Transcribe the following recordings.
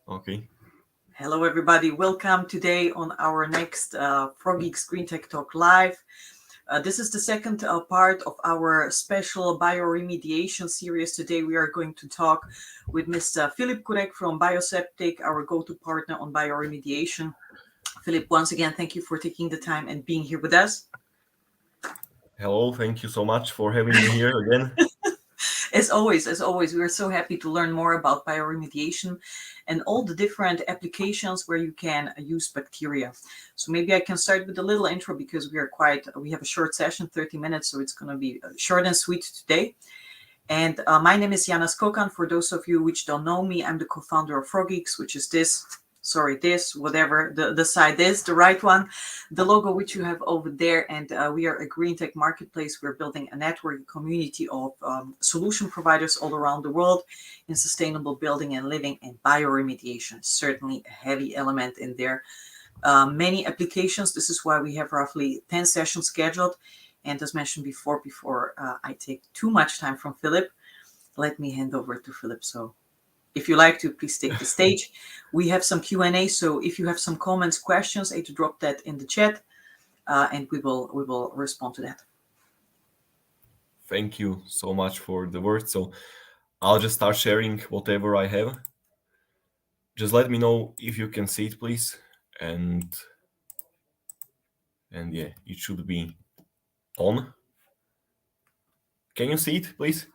Okay. Hello, everybody. Welcome today on our next Frogeex Green Tech Talk Live. This is the second part of our special bioremediation series. Today, we are going to talk with Mr. Filip Kurek from Bioseptik, our go-to partner on bioremediation. Filip, once again, thank you for taking the time and being here with us. Hello, thank you so much for having me here again. As always, we are so happy to learn more about bioremediation and all the different applications where you can use bacteria. So maybe I can start with a little intro because we have a short session, 30 minutes, so it's going to be short and sweet today. And my name is Jana Skokan. For those of you which don't know me, I'm the co-founder of Frogeex, which is whatever the side is, the right one, the logo which you have over there. And we are a green tech marketplace. We're building a network, a community of solution providers all around the world in sustainable building and living, and bioremediation, certainly a heavy element in there. Many applications. This is why we have roughly 10 sessions scheduled. And as mentioned before I take too much time from Filip, let me hand over to Filip. So if you like to, please take the stage. We have some Q&A, so if you have some comments, questions, to drop that in the chat, and we will respond to that. Thank you so much for the words. So I'll just start sharing whatever I have. Just let me know if you can see it, please. And yeah, it should be on. Can you see it, please?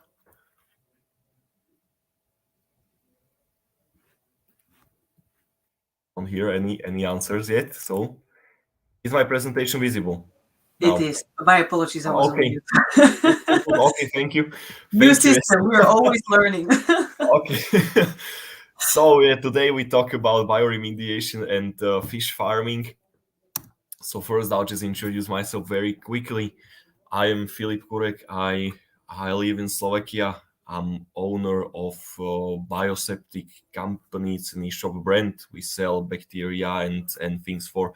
On here, any answers yet? So is my presentation visible It now? is. My apologies, I was on Okay. mute. Okay, thank you. New Thank you. system, we are always learning. Okay. So today we talk about bioremediation and fish farming. So first, I'll just introduce myself very quickly. I am Filip Kurek. I live in Slovakia. I'm owner of Bioseptik company. It's an e-shop brand. We sell bacteria and things for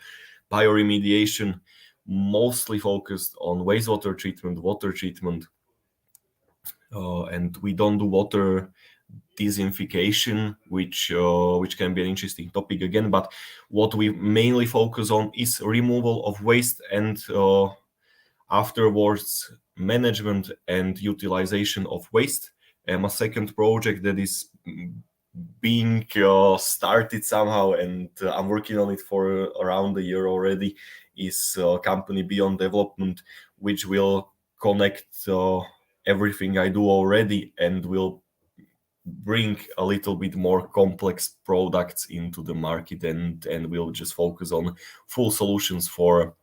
bioremediation, mostly focused on wastewater treatment, water treatment, and we don't do water designification, which can be an interesting topic again. But what we mainly focus on is removal of waste and afterwards management and utilization of waste. And my second project that is being started somehow, and I'm working on it for around a year already, is a company Beyond Development, which will connect everything I do already and will bring a little bit more complex products into the market, and we'll just focus on full solutions for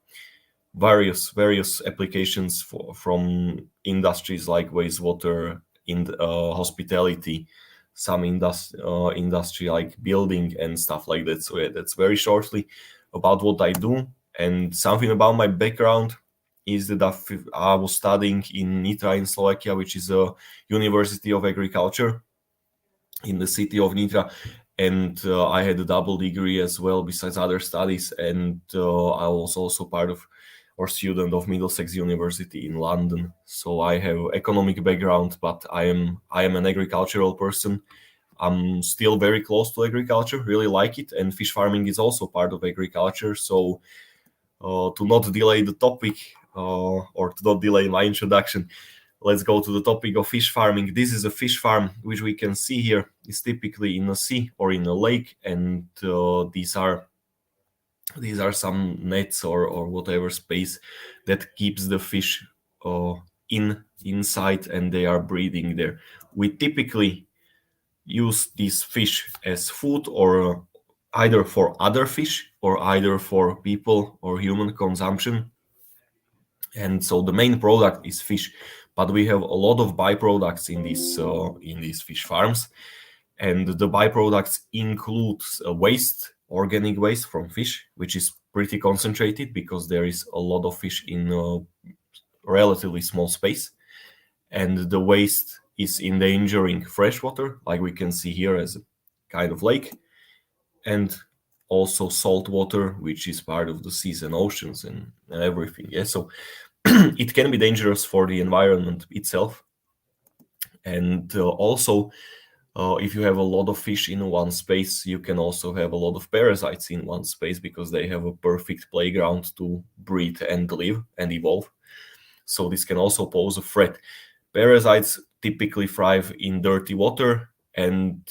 various applications from industries like wastewater, in hospitality, some industry like building and stuff like that. So yeah, that's very shortly about what I do. And something about my background is that I was studying in Nitra in Slovakia, which is a University of Agriculture in the city of Nitra, and I had a double degree as well besides other studies, and I was also part of or student of Middlesex University in London. So I have economic background, but I am an agricultural person. I'm still very close to agriculture, really like it, and fish farming is also part of agriculture. So to not delay the topic or to not delay my introduction, let's go to the topic of fish farming. This is a fish farm, which we can see here is typically in a sea or in a lake, and these are some nets or whatever space that keeps the fish inside, and they are breeding there. We typically use these fish as food, or either for other fish or either for people or human consumption. And so the main product is fish, but we have a lot of byproducts in these fish farms, and the byproducts include waste, organic waste from fish, which is pretty concentrated because there is a lot of fish in a relatively small space, and the waste is endangering freshwater, like we can see here as a kind of lake, and also salt water, which is part of the seas and oceans and everything. Yeah, so it can be dangerous for the environment itself. And also If you have a lot of fish in one space, you can also have a lot of parasites in one space because they have a perfect playground to breed and live and evolve. So this can also pose a threat. Parasites typically thrive in dirty water, and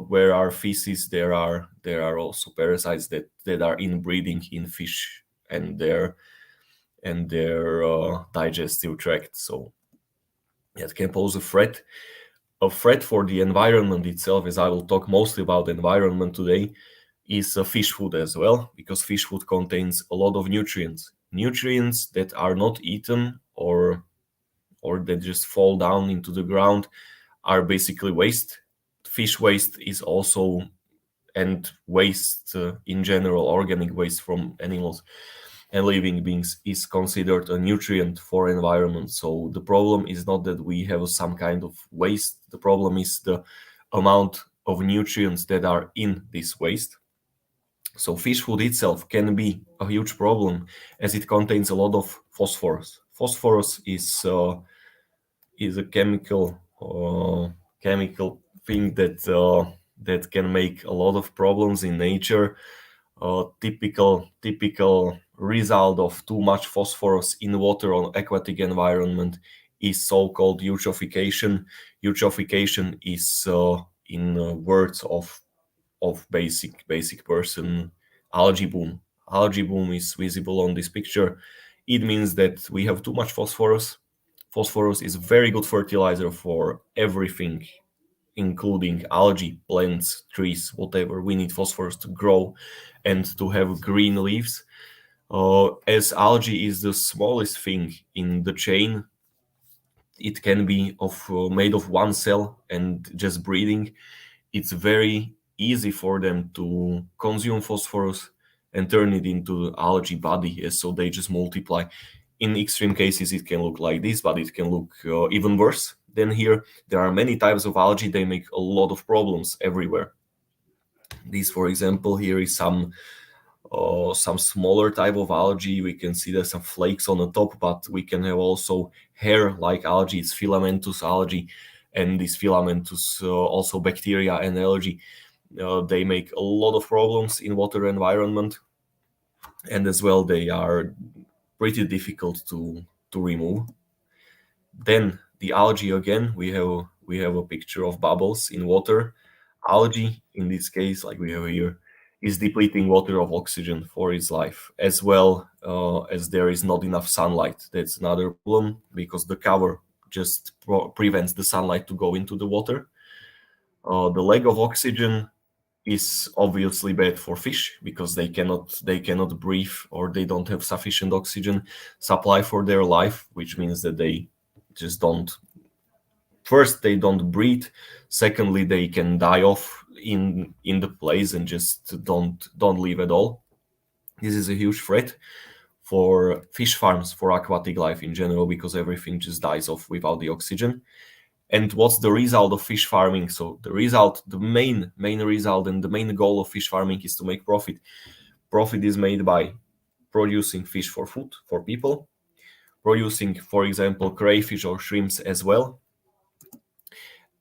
where are feces, there are also parasites that are inbreeding in fish and their digestive tract. So it can pose a threat. A threat for the environment itself, as I will talk mostly about environment today, is fish food as well, because fish food contains a lot of nutrients that are not eaten or that just fall down into the ground, are basically waste. Fish waste is also, and waste in general, organic waste from animals and living beings, is considered a nutrient for environment. So the problem is not that we have some kind of waste. The problem is the amount of nutrients that are in this waste. So fish food itself can be a huge problem as it contains a lot of phosphorus. Phosphorus is a chemical thing that can make a lot of problems in nature. Typical result of too much phosphorus in water on aquatic environment is so-called eutrophication. Eutrophication is in words of basic person, algae bloom. Algae bloom is visible on this picture. It means that we have too much phosphorus. Phosphorus is very good fertilizer for everything, including algae, plants, trees, whatever. We need phosphorus to grow and to have green leaves. As algae is the smallest thing in the chain, it can be made of one cell and just breeding. It's very easy for them to consume phosphorus and turn it into algae body, so they just multiply. In extreme cases, it can look like this, but it can look even worse than here. There are many types of algae. They make a lot of problems everywhere. This, for example, here is some smaller type of algae. We can see there's some flakes on the top, but we can have also hair-like algae. It's filamentous algae, and these filamentous also bacteria and algae. They make a lot of problems in water environment, and as well they are pretty difficult to remove. Then the algae again, we have a picture of bubbles in water. Algae, in this case, like we have here, is depleting water of oxygen for its life, as well as there is not enough sunlight. That's another problem because the cover just prevents the sunlight to go into the water. The lack of oxygen is obviously bad for fish because they cannot breathe, or they don't have sufficient oxygen supply for their life, which means that they just don't. First, they don't breathe. Secondly, they can die off in the place and just don't live at all. This is a huge threat for fish farms, for aquatic life in general, because everything just dies off without the oxygen. And what's the result of fish farming? So the main result and the main goal of fish farming is to make profit. Profit is made by producing fish for food, for people, producing, for example, crayfish or shrimps as well,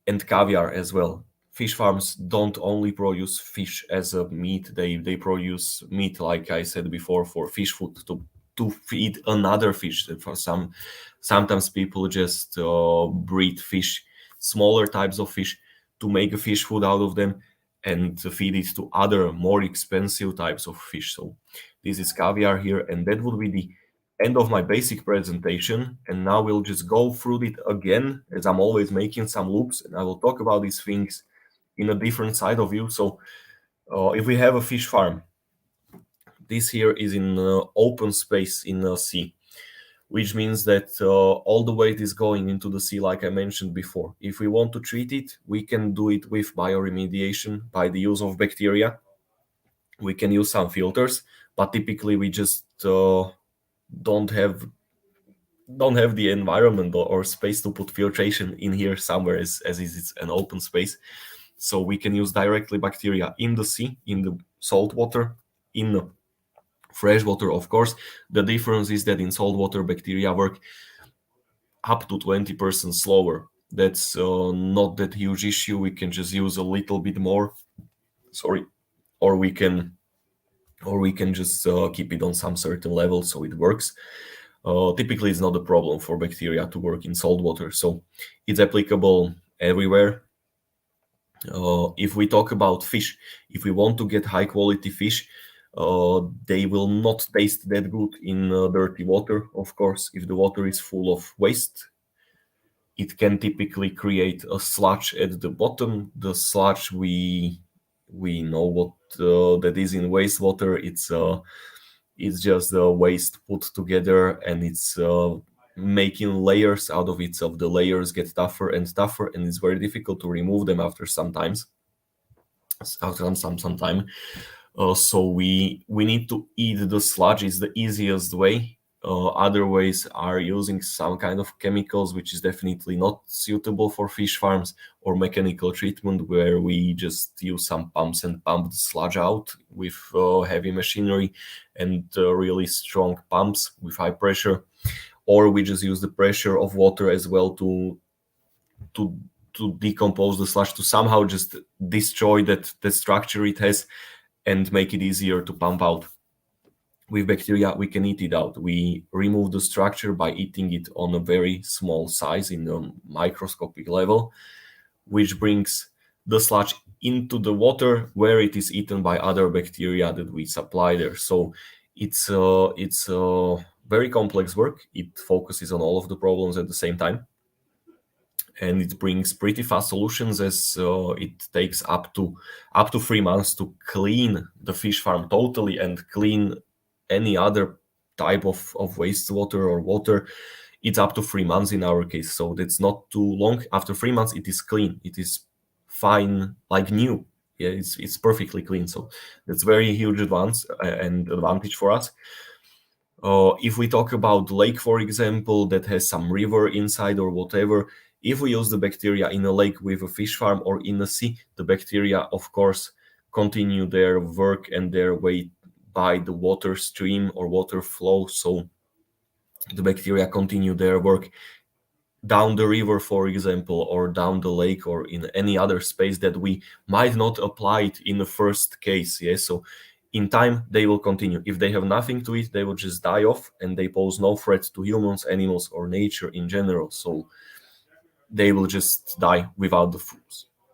and caviar as well. Fish farms don't only produce fish as a meat, they produce meat, like I said before, for fish food, to feed another fish. For sometimes people just breed fish, smaller types of fish, to make a fish food out of them and to feed it to other more expensive types of fish. So this is caviar here, and that would be the end of my basic presentation. And now we'll just go through it again, as I'm always making some loops, and I will talk about these things in a different side of view. So if we have a fish farm, this here is in open space in the sea, which means that all the weight is going into the sea, like I mentioned before. If we want to treat it, we can do it with bioremediation by the use of bacteria. We can use some filters, but typically we just don't have the environment or space to put filtration in here somewhere, as it's an open space. So we can use directly bacteria in the sea, in the salt water, in the fresh water. Of course, the difference is that in salt water, bacteria work up to 20% slower That's not that huge issue. We can just use a little bit more. Sorry, or we can just keep it on some certain level so it works. Typically, it's not a problem for bacteria to work in salt water, so it's applicable everywhere. If we talk about fish, if we want to get high quality fish, they will not taste that good in dirty water. Of course, if the water is full of waste, it can typically create a sludge at the bottom. The sludge, we know what that is in wastewater. It's just the waste put together, and it's making layers out of it. So the layers get tougher and tougher, and it's very difficult to remove them after some times. After some time. So we need to eat the sludge. Is the easiest way. Other ways are using some kind of chemicals, which is definitely not suitable for fish farms, or mechanical treatment where we just use some pumps and pump the sludge out with heavy machinery and really strong pumps with high pressure, or we just use the pressure of water as well to decompose the sludge, to somehow just destroy that structure it has and make it easier to pump out. With bacteria, we can eat it out. We remove the structure by eating it on a very small size, in a microscopic level, which brings the sludge into the water where it is eaten by other bacteria that we supply there. So it's very complex work. It focuses on all of the problems at the same time, and it brings pretty fast solutions, as it takes up to 3 months to clean the fish farm totally and clean any other type of wastewater or water. It's up to 3 months in our case, so that's not too long. After 3 months, it is clean. It is fine, like new. Yeah, it's perfectly clean. So that's very huge advantage for us. If we talk about lake, for example, that has some river inside or whatever, if we use the bacteria in a lake with a fish farm, or in a sea, the bacteria, of course, continue their work and their way by the water stream or water flow. So the bacteria continue their work down the river, for example, or down the lake, or in any other space that we might not apply it in the first case. Yes, so in time they will continue. If they have nothing to eat, they will just die off, and they pose no threat to humans, animals, or nature in general. So they will just die without the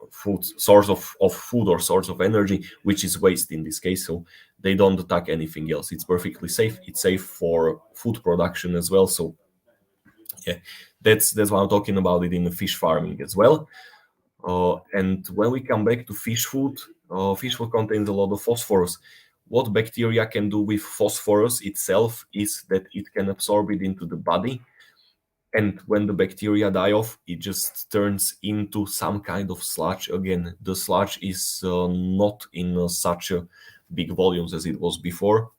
food source of food or source of energy, which is waste in this case. So they don't attack anything else. It's perfectly safe. It's safe for food production as well. So yeah, that's why I'm talking about it in the fish farming as well. And when we come back to fish food contains a lot of phosphorus. What bacteria can do with phosphorus itself is that it can absorb it into the body, and when the bacteria die off, it just turns into some kind of sludge again. The sludge is not in such a big volumes as it was before,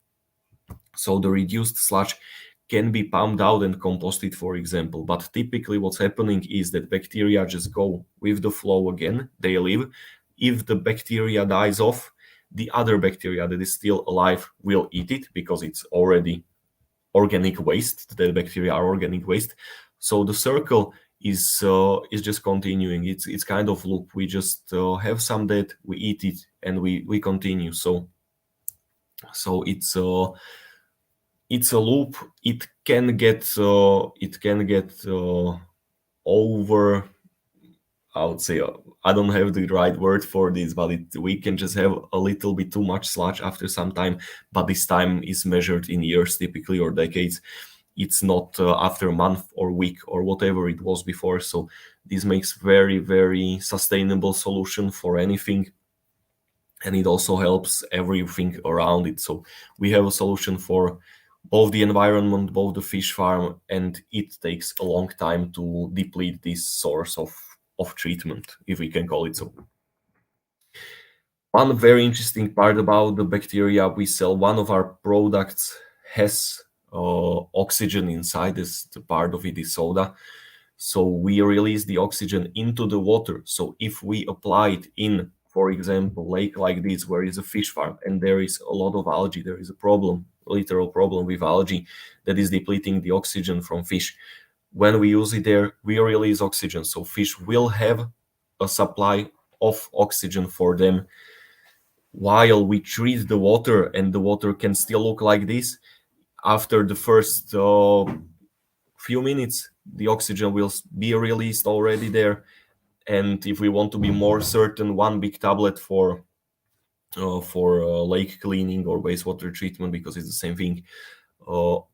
so the reduced sludge can be pumped out and composted, for example. But typically what's happening is that bacteria just go with the flow again. They live. If the bacteria dies off, the other bacteria that is still alive will eat it, because it's already organic waste. The bacteria are organic waste. So the circle is just continuing. It's kind of loop. We just have some dead, we eat it, and we continue. So it's a loop. It can get over. I would say I don't have the right word for this, but we can just have a little bit too much sludge after some time. But this time is measured in years, typically, or decades. It's not after a month or week or whatever it was before. So this makes very, very sustainable solution for anything. And it also helps everything around it. So we have a solution for both the environment, both the fish farm, and it takes a long time to deplete this source of treatment, if we can call it so. One very interesting part about the bacteria we sell, one of our products has oxygen inside. This the part of it is soda. So we release the oxygen into the water. So if we apply it in, for example, lake like this, where is a fish farm and there is a lot of algae, there is a problem, literal problem with algae that is depleting the oxygen from fish. when we use it there, we release oxygen. So fish will have a supply of oxygen for them while we treat the water, and the water can still look like this. After the first few minutes, the oxygen will be released already there. And if we want to be more certain, one big tablet for lake cleaning or wastewater treatment, because it's the same thing,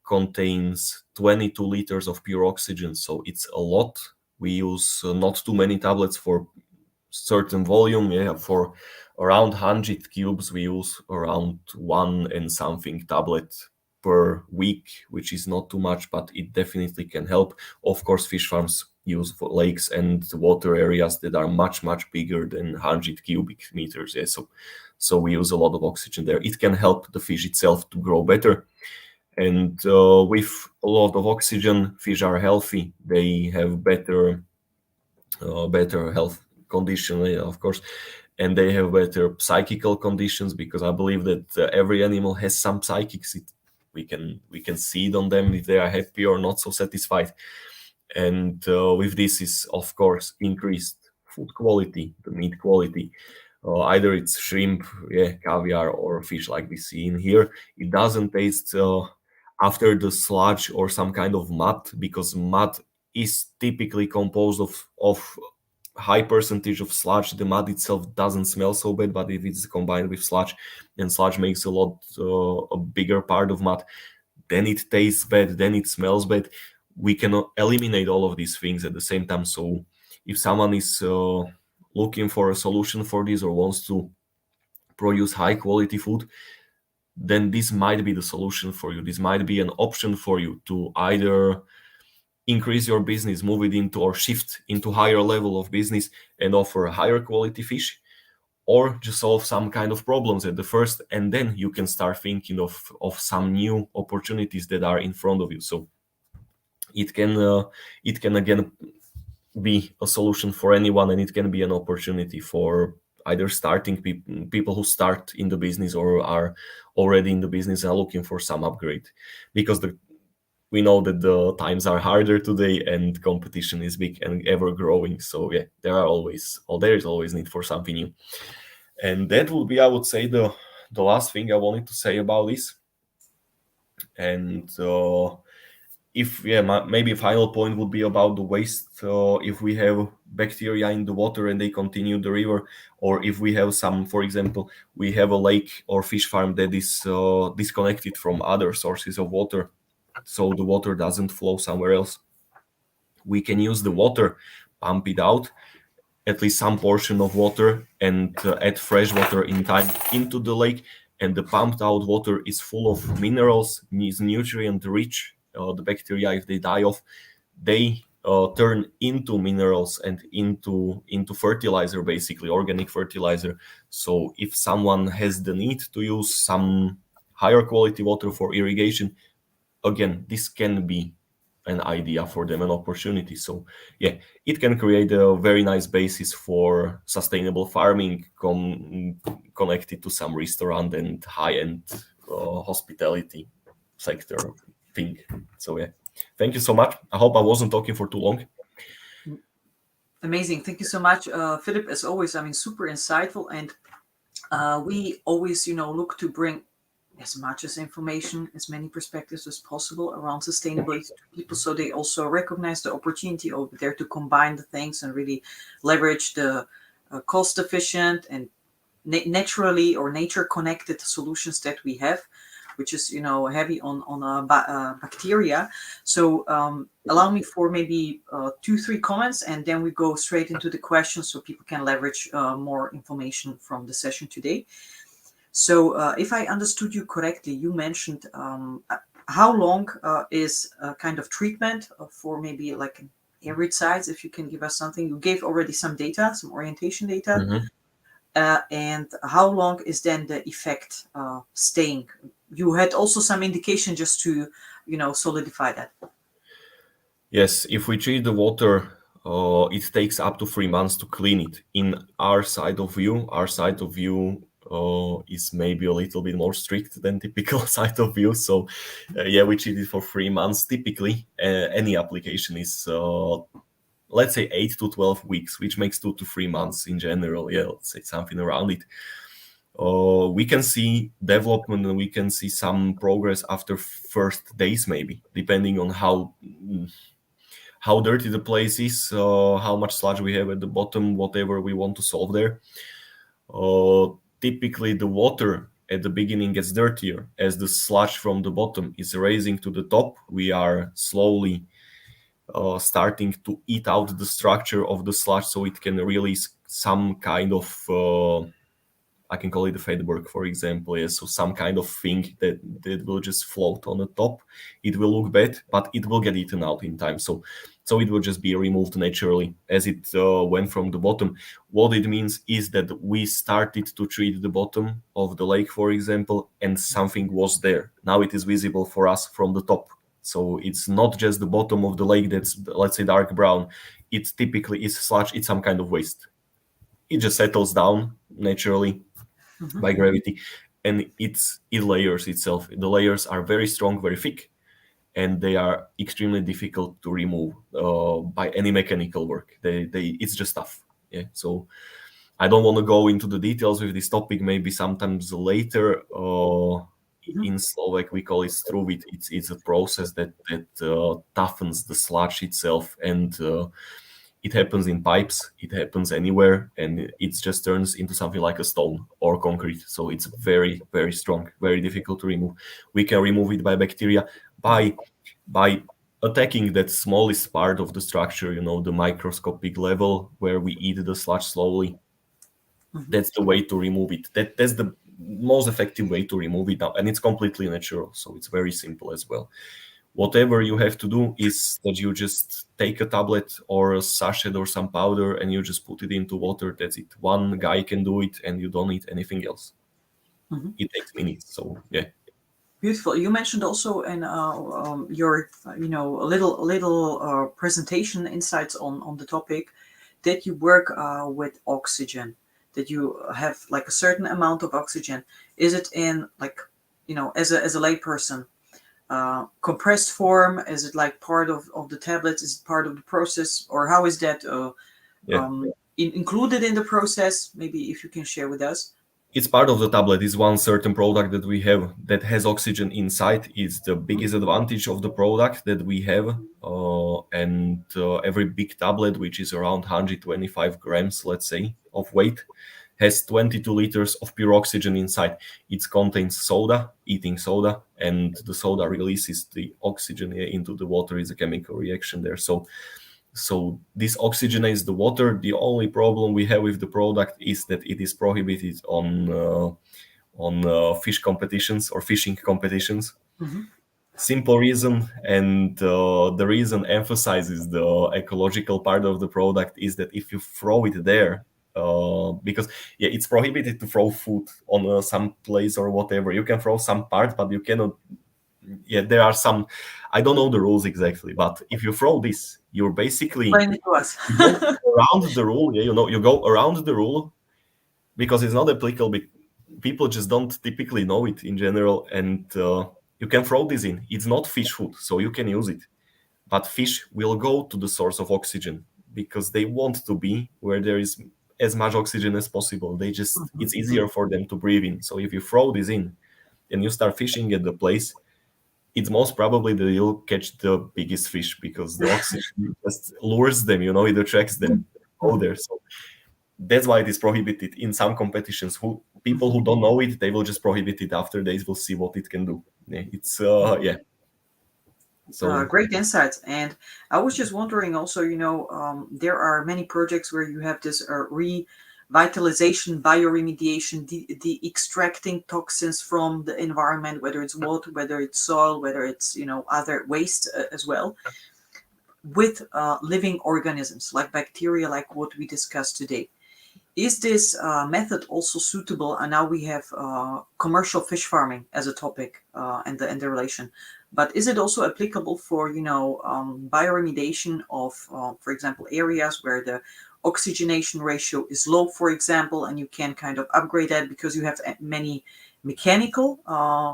contains 22 liters of pure oxygen. So it's a lot. We use not too many tablets for certain volume. Yeah, for around 100 cubes, we use around 1 and something tablet per week, which is not too much, but it definitely can help. Of course, fish farms use for lakes and water areas that are much, much bigger than 100 cubic meters. Yeah, so we use a lot of oxygen there. It can help the fish itself to grow better. And with a lot of oxygen, fish are healthy. They have better health condition, of course, and they have better psychical conditions, because I believe that every animal has some psychics. We can see it on them if they are happy or not so satisfied. And with this is, of course, increased food quality, the meat quality. Either it's shrimp, caviar, or fish like we see in here. It doesn't taste after the sludge or some kind of mud, because mud is typically composed of high percentage of sludge. The mud itself doesn't smell so bad, but if it's combined with sludge, and sludge makes a bigger part of mud, then it tastes bad, then it smells bad. We can eliminate all of these things at the same time. So if someone is looking for a solution for this, or wants to produce high quality food, then this might be the solution for you. This might be an option for you to either increase your business, move it into, or shift into higher level of business and offer higher quality fish, or just solve some kind of problems at the first, and then you can start thinking of some new opportunities that are in front of you. So it can again be a solution for anyone, and it can be an opportunity for either starting people who start in the business, or are already in the business and are looking for some upgrade, because we know that the times are harder today and competition is big and ever growing. So yeah, there is always need for something new. And that would be, I would say, the last thing I wanted to say about this. And maybe a final point would be about the waste. If we have bacteria in the water and they continue the river, or if we have some, for example, we have a lake or fish farm that is disconnected from other sources of water, so the water doesn't flow somewhere else, we can use the water, pump it out, at least some portion of water, and add fresh water in time into the lake. And the pumped out water is full of minerals, is nutrient rich. The bacteria, if they die off, they turn into minerals and into fertilizer, basically organic fertilizer. So if someone has the need to use some higher quality water for irrigation, again, this can be an idea for them, an opportunity. So yeah, it can create a very nice basis for sustainable farming, connected to some restaurant and high-end hospitality sector thing. So yeah, thank you so much. I hope I wasn't talking for too long. Amazing. Thank you so much, Filip. As always, I mean, super insightful. And we always, look to bring as much as information, as many perspectives as possible around sustainability to people, so they also recognize the opportunity over there to combine the things and really leverage the cost efficient and naturally or nature connected solutions that we have, which is heavy on bacteria. So allow me for maybe 2-3 comments, and then we go straight into the questions so people can leverage more information from the session today. So if I understood you correctly, you mentioned how long is a kind of treatment for maybe like an arid sites, if you can give us something. You gave already some data, some orientation data. Mm-hmm. And how long is then the effect staying? You had also some indication just to, solidify that. Yes, if we treat the water, it takes up to 3 months to clean it. In our side of view, is maybe a little bit more strict than typical site of view. So yeah, we treat it for 3 months. Typically, any application is let's say 8 to 12 weeks, which makes 2 to 3 months in general. Yeah, let's say something around it. We can see development and we can see some progress after first days, maybe, depending on how dirty the place is, how much sludge we have at the bottom, whatever we want to solve there. Typically, the water at the beginning gets dirtier as the sludge from the bottom is rising to the top. We are slowly starting to eat out the structure of the sludge, so it can release some kind of I can call it a Fedberg, for example. Yeah, so some kind of thing that will just float on the top. It will look bad, but it will get eaten out in time. So it will just be removed naturally as it went from the bottom. What it means is that we started to treat the bottom of the lake, for example, and something was there. Now it is visible for us from the top. So it's not just the bottom of the lake that's, let's say, dark brown. It typically is sludge. It's some kind of waste. It just settles down naturally by gravity, and it layers itself. The layers are very strong, very thick, and they are extremely difficult to remove by any mechanical work. It's just tough. Yeah. So I don't want to go into the details with this topic. Maybe sometimes later. In Slovak, we call it struvit. It's a process that toughens the sludge itself, and it happens in pipes, it happens anywhere, and it just turns into something like a stone or concrete. So it's very, very strong, very difficult to remove. We can remove it by bacteria by attacking that smallest part of the structure, the microscopic level where we eat the sludge slowly. That's the way to remove it. That's the most effective way to remove it now, and it's completely natural, so it's very simple as well. Whatever you have to do is that you just take a tablet or a sachet or some powder and you just put it into water. That's it. One guy can do it, and you don't need anything else. It takes minutes. So yeah. Beautiful. You mentioned also in your little presentation insights on the topic that you work with oxygen, that you have like a certain amount of oxygen. Is it in like, as a layperson, compressed form? Is it like part of the tablets? Is it part of the process, or how is that included in the process? Maybe if you can share with us. It's part of the tablet. Is one certain product that we have that has oxygen inside. It's the biggest advantage of the product that we have. And every big tablet, which is around 125 grams, let's say, of weight, has 22 liters of pure oxygen inside. It contains soda, eating soda, and the soda releases the oxygen into the water. Is a chemical reaction there. So this oxygenates the water. The only problem we have with the product is that it is prohibited on fish competitions or fishing competitions. Simple reason, and the reason emphasizes the ecological part of the product is that if you throw it there, because it's prohibited to throw food on some place or whatever. You can throw some part, but you cannot. There are some. I don't know the rules exactly, but if you throw this, you're basically Explain it to us. you go around the rule. You go around the rule because it's not applicable. People just don't typically know it in general, and you can throw this in. It's not fish food, so you can use it. But fish will go to the source of oxygen because they want to be where there is as much oxygen as possible. It's easier for them to breathe in. So if you throw this in and you start fishing at the place, it's most probably that you'll catch the biggest fish because the oxygen just lures them, it attracts them over there. So that's why it is prohibited in some competitions. People who don't know it, they will just prohibit it. After they will see what it can do. It's So great insights. And I was just wondering also, there are many projects where you have this revitalization, bioremediation, the extracting toxins from the environment, whether it's water, whether it's soil, whether it's, other waste as well, with living organisms like bacteria, like what we discussed today. Is this method also suitable? And now we have commercial fish farming as a topic and the relation. But is it also applicable for, bioremediation of, for example, areas where the oxygenation ratio is low, for example, and you can kind of upgrade that because you have many mechanical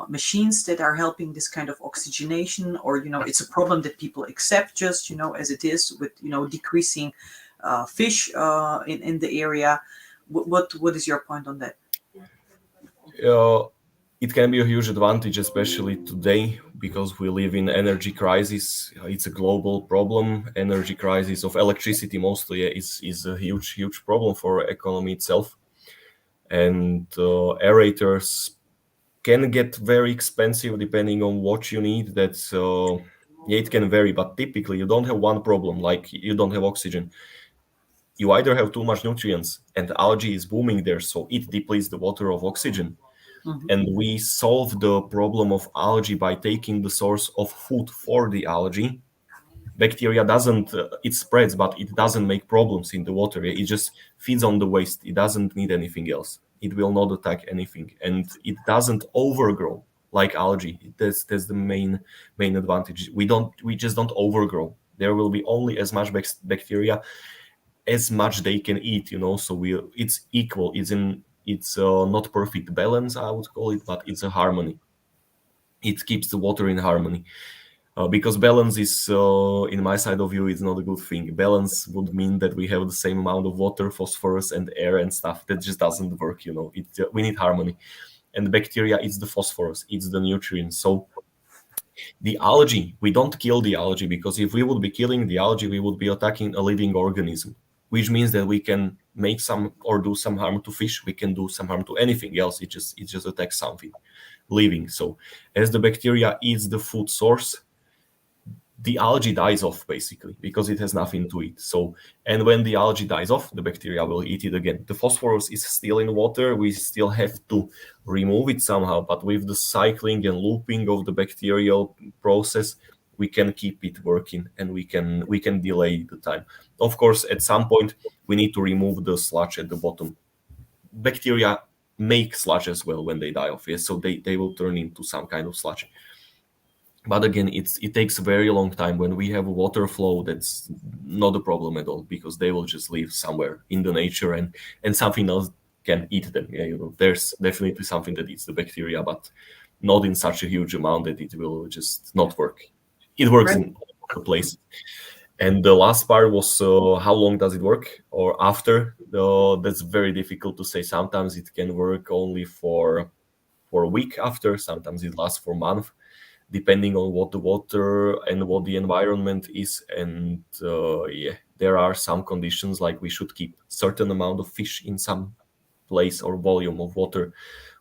machines that are helping this kind of oxygenation, or it's a problem that people accept just as it is, with decreasing fish in the area. What is your point on that? It can be a huge advantage, especially today, because we live in energy crisis. It's a global problem. Energy crisis of electricity mostly is a huge problem for economy itself. And aerators can get very expensive depending on what you need. That's yeah, it can vary, but typically you don't have one problem, like you don't have oxygen. You either have too much nutrients and algae is booming there, so it depletes the water of oxygen. Mhm. And we solve the problem of algae by taking the source of food for the algae. Bacteria doesn't, it spreads, but it doesn't make problems in the water. It just feeds on the waste. It doesn't need anything else. It will not attack anything, and it doesn't overgrow like algae. That's the main advantage. We just don't overgrow. There will be only as much bacteria as much they can eat, so it's equal. It's not perfect balance, I would call it, but it's a harmony. It keeps the water in harmony. Because balance is, in my side of view, it's not a good thing. Balance would mean that we have the same amount of water, phosphorus, and air and stuff. That just doesn't work. We need harmony. And bacteria, it's the phosphorus, it's the nutrients. So the algae, we don't kill the algae, because if we would be killing the algae, we would be attacking a living organism, which means that we can make some or do some harm to fish. We can do some harm to anything else. It just attacks something living. So as the bacteria eats the food source, the algae dies off basically, because it has nothing to eat. So, and when the algae dies off, the bacteria will eat it again. The phosphorus is still in water. We still have to remove it somehow, but with the cycling and looping of the bacterial process, we can keep it working, and we can delay the time. Of course, at some point we need to remove the sludge at the bottom. Bacteria make sludge as well when they die off, yes, so they will turn into some kind of sludge. But again, it takes a very long time. When we have a water flow, that's not a problem at all, because they will just live somewhere in the nature, and something else can eat them. Yeah, there's definitely something that eats the bacteria, but not in such a huge amount that it will just not work. It works Right. in all the places. And the last part was, how long does it work, or after? That's very difficult to say. Sometimes it can work only for a week after. Sometimes it lasts for a month, depending on what the water and what the environment is. And yeah, there are some conditions, like we should keep certain amount of fish in some place or volume of water.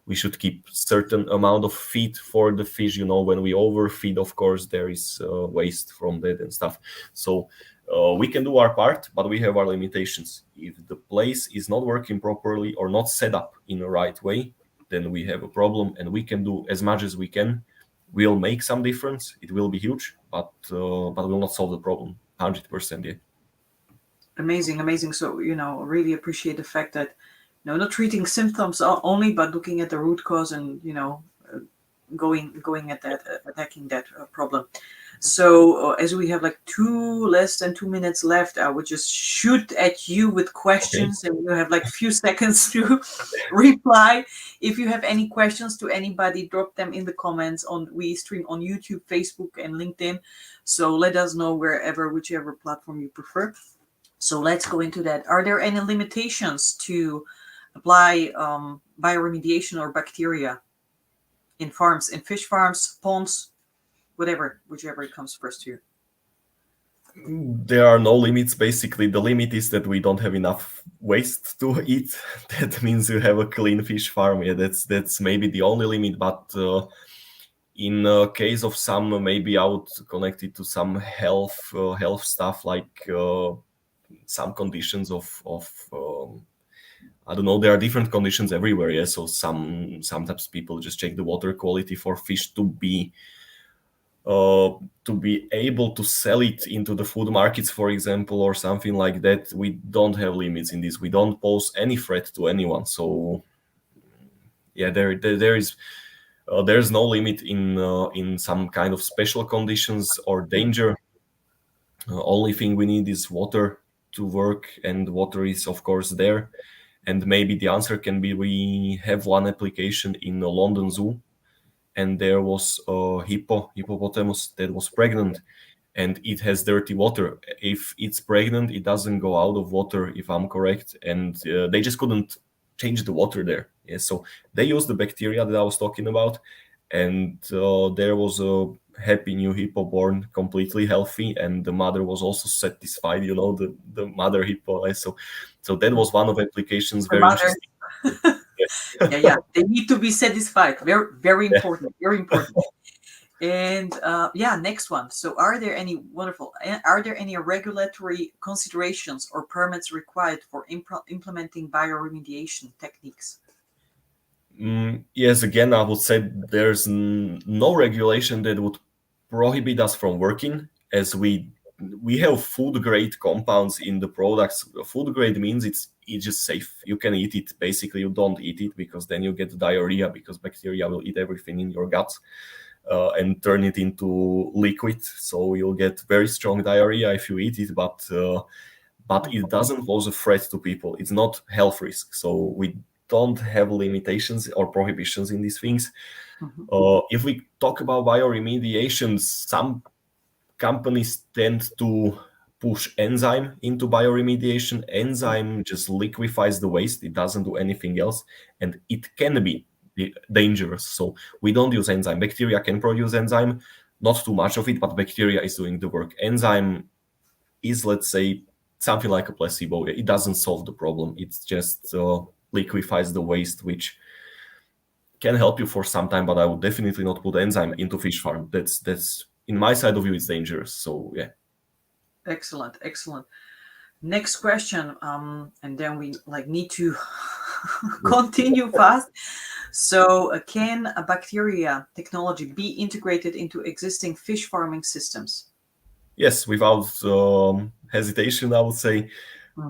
We should keep certain amount of feed for the fish. When we overfeed, of course, there is waste from that and stuff. So we can do our part, but we have our limitations. If the place is not working properly or not set up in the right way, then we have a problem, and we can do as much as we can. Will make some difference. It will be huge, but will not solve the problem 100%. Yeah. Amazing. So really appreciate the fact that not treating symptoms only, but looking at the root cause, and going at that, attacking that problem. So as we have like less than 2 minutes left, I would just shoot at you with questions, and you have like few seconds to reply. If you have any questions to anybody, drop them in the comments. We stream on YouTube, Facebook, and LinkedIn. So let us know whichever platform you prefer. So let's go into that. Are there any limitations to apply bioremediation or bacteria in farms, in fish farms, ponds, whichever comes first to you? There are no limits. Basically, the limit is that we don't have enough waste to eat. That means you have a clean fish farm. Yeah, that's maybe the only limit. But in case of some, maybe I would connect it to some health stuff, like some conditions of I don't know. There are different conditions everywhere. Yeah, so sometimes people just check the water quality for fish to be able to sell it into the food markets, for example, or something like that. We don't have limits in this. We don't pose any threat to anyone. So yeah, there's no limit in some kind of special conditions or danger. Only thing we need is water, to work, and water is of course there. And maybe the answer can be, we have one application in the London Zoo, and there was a hippopotamus that was pregnant, and it has dirty water. If it's pregnant, it doesn't go out of water, if I'm correct, and they just couldn't change the water there. Yeah, so they used the bacteria that I was talking about, and there was a happy new hippo born, completely healthy, and the mother was also satisfied. The mother hippo. So that was one of applications, The very mother. interesting. Yeah. Yeah, they need to be satisfied. Very, very Yeah. important. Very important. And next one. So, are there any regulatory considerations or permits required for implementing bioremediation techniques? Yes, again, I would say there's no regulation that would prohibit us from working, as we have food grade compounds in the products. Food grade means it's just safe. You can eat it. Basically, you don't eat it because then you get diarrhea, because bacteria will eat everything in your guts and turn it into liquid. So you'll get very strong diarrhea if you eat it, but it doesn't pose a threat to people. It's not health risk. So we don't have limitations or prohibitions in these things. If we talk about bioremediation, some companies tend to push enzyme into bioremediation. Enzyme just liquefies the waste. It doesn't do anything else, and it can be dangerous. So we don't use enzyme. Bacteria can produce enzyme, not too much of it, but bacteria is doing the work. Enzyme is, let's say, something like a placebo. It doesn't solve the problem. It just liquefies the waste, which can help you for some time, but I would definitely not put enzyme into fish farm. That's in my side of view, it's dangerous. So yeah. Excellent. Next question, and then we need to continue fast. So, can a bacteria technology be integrated into existing fish farming systems? Yes, without hesitation, I would say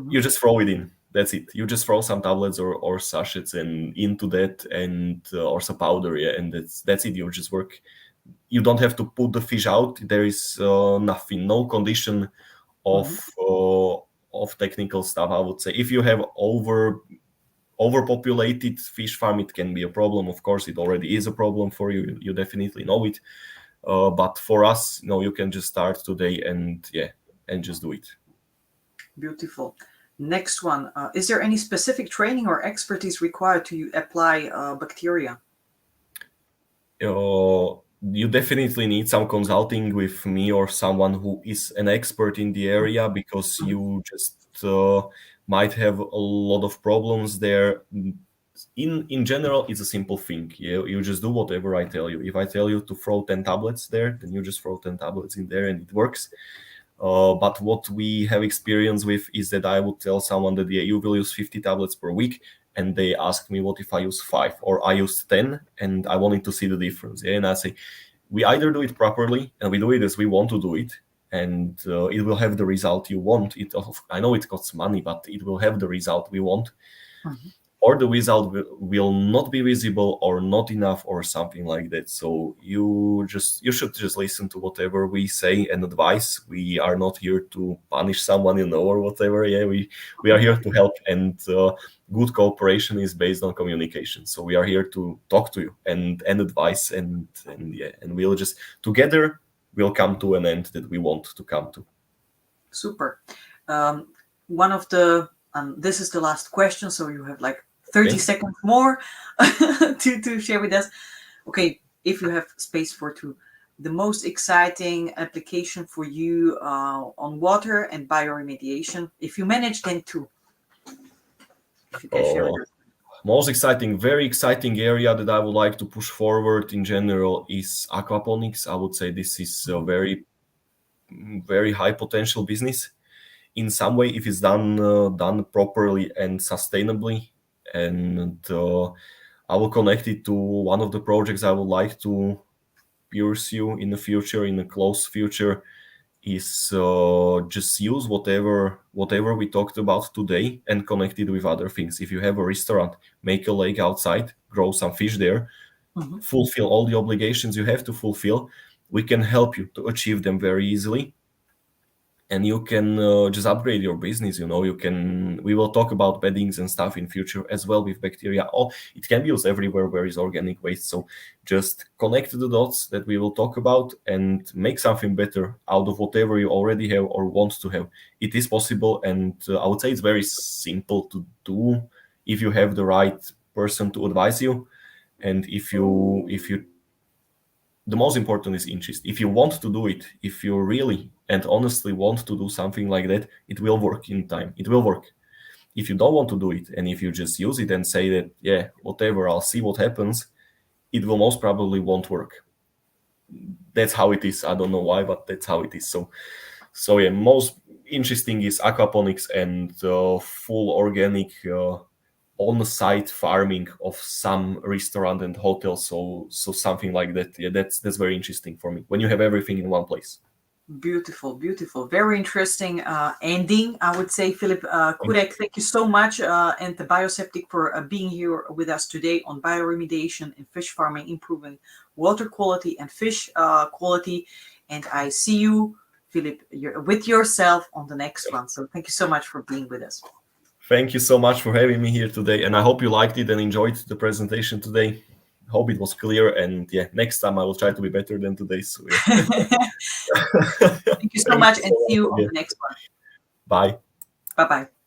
you just throw it in. That's it. You just throw some tablets or sachets and into that, and or some powder, yeah, and that's it. You just work. You don't have to put the fish out. There is nothing, no condition of technical stuff. I would say if you have overpopulated fish farm, it can be a problem. Of course, it already is a problem for you. You definitely know it. But for us, no, you can just start today and just do it. Beautiful. Next one. Is there any specific training or expertise required to apply bacteria? You definitely need some consulting with me or someone who is an expert in the area, because you just might have a lot of problems there. In general, it's a simple thing. You just do whatever I tell you. If I tell you to throw 10 tablets there, then you just throw 10 tablets in there and it works. But what we have experience with is that I would tell someone that you will use 50 tablets per week, and they ask me what if I use 5 or I use 10, and I wanted to see the difference. And I say, we either do it properly and we do it as we want to do it, and it will have the result you want. I know it costs money, but it will have the result we want. Or the result will not be visible or not enough or something like that. So you should just listen to whatever we say and advise. We are not here to punish someone, or whatever. Yeah, we are here to help, and good cooperation is based on communication. So we are here to talk to you and advise, and we'll just together we'll come to an end that we want to come to. Super. One of the this is the last question, so you have 30 seconds more to share with us. Okay, if you have space for two, the most exciting application for you on water and bioremediation, if you manage, then two. If you can share with us. Most exciting, very exciting area that I would like to push forward in general is aquaponics. I would say this is a very, very high potential business. In some way, if it's done properly and sustainably, and I will connect it to one of the projects I would like to pursue in the future, in the close future, is just use whatever we talked about today and connect it with other things. If you have a restaurant, make a lake outside, grow some fish there, fulfill all the obligations you have to fulfill. We can help you to achieve them very easily. and you can just upgrade your business. We will talk about beddings and stuff in future as well with bacteria. It can be used everywhere where is organic waste. So just connect the dots that we will talk about and make something better out of whatever you already have or want to have. It is possible, and I would say it's very simple to do if you have the right person to advise you, and if you the most important is interest. If you want to do it, if you really and honestly want to do something like that, it will work in time. It will work. If you don't want to do it, and if you just use it and say that, yeah, whatever, I'll see what happens, it will most probably won't work. That's how it is. I don't know why, but that's how it is. So yeah, most interesting is aquaponics and full organic on-site farming of some restaurant and hotel. So something like that. Yeah, that's very interesting for me when you have everything in one place. Beautiful, beautiful. Very interesting ending, I would say. Filip Kurek, thank you so much, and the Bioseptik for being here with us today on bioremediation in fish farming, improving water quality and fish quality. And I see you, Filip, with yourself on the next one. So thank you so much for being with us. Thank you so much for having me here today, and I hope you liked it and enjoyed the presentation today. Hope it was clear, and yeah, next time I will try to be better than today. So yeah. Thank you so much, and see you on the next one. Bye. Bye-bye.